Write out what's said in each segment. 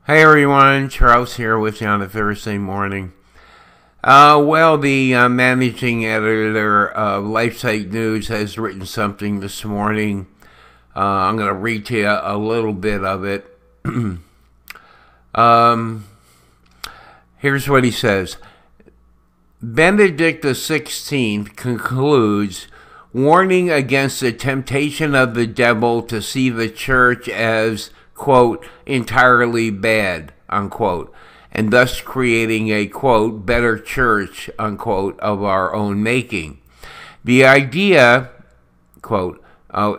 Hey everyone, Charles here with you on a Thursday morning. The managing editor of LifeSite News has written something this morning. I'm going to read to you a little bit of it. Here's what he says. Benedict XVI concludes, warning against the temptation of the devil to see the church as, quote, entirely bad, unquote, and thus creating a, quote, better church, unquote, of our own making. The idea, quote,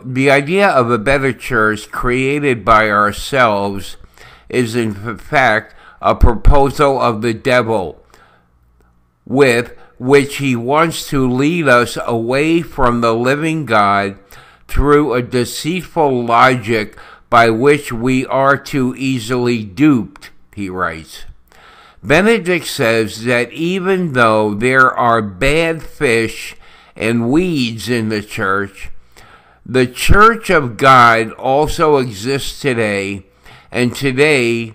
the idea of a better church created by ourselves is in fact a proposal of the devil, with which he wants to lead us away from the living God through a deceitful logic by which we are too easily duped, he writes. Benedict says that even though there are bad fish and weeds in the Church of God also exists today, and today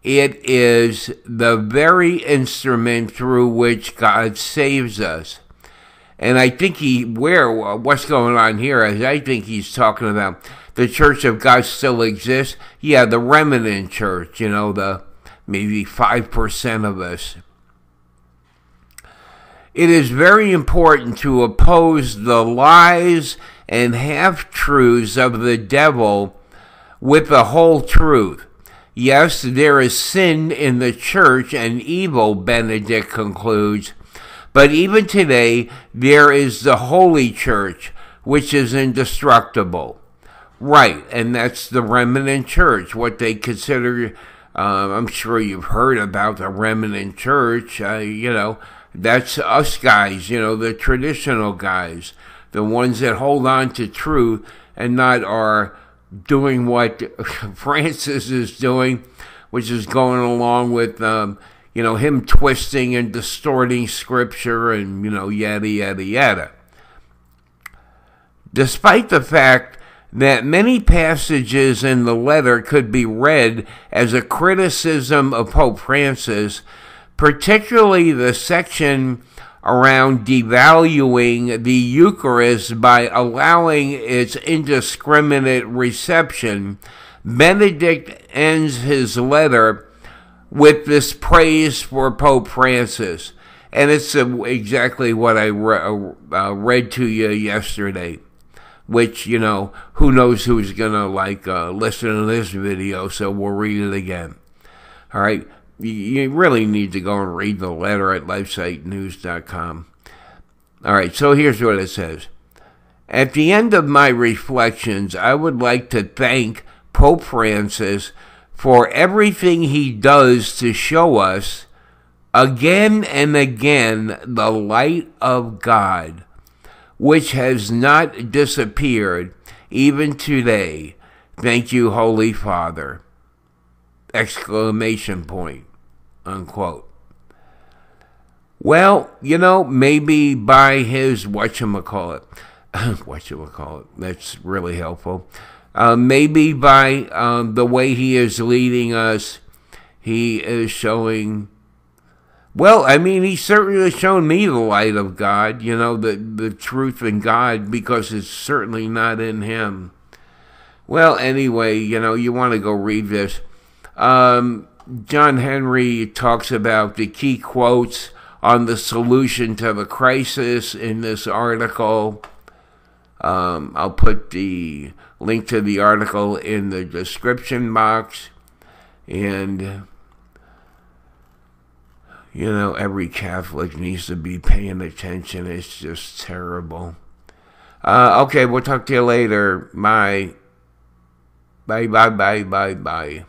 it is the very instrument through which God saves us. And I think what's going on here is I think he's talking about the Church of God still exists. Yeah, the remnant church, the maybe 5% of us. It is very important to oppose the lies and half-truths of the devil with the whole truth. Yes, there is sin in the church and evil, Benedict concludes, but even today there is the Holy Church, which is indestructible. Right, and that's the remnant church, what they consider, I'm sure you've heard about the remnant church, that's us guys, the traditional guys, the ones that hold on to truth and not are doing what Francis is doing, which is going along with, him twisting and distorting scripture and, yada, yada, yada. Despite the fact that many passages in the letter could be read as a criticism of Pope Francis, particularly the section around devaluing the Eucharist by allowing its indiscriminate reception, Benedict ends his letter with this praise for Pope Francis. And it's exactly what I read to you yesterday, which, who knows who's going to, listen to this video, so we'll read it again. All right? You really need to go and read the letter at lifesitenews.com. All right, so here's what it says. At the end of my reflections, I would like to thank Pope Francis for everything he does to show us, again and again, the light of God, which has not disappeared even today. Thank you, Holy Father. Exclamation point, unquote. Well, maybe by his whatchamacallit, that's really helpful. Maybe by the way he is leading us, he is showing, he's certainly shown me the light of God, the truth in God, because it's certainly not in him. Well, anyway, you want to go read this. John Henry talks about the key quotes on the solution to the crisis in this article. I'll put the link to the article in the description box. And, every Catholic needs to be paying attention. It's just terrible. Okay, we'll talk to you later. Bye. Bye.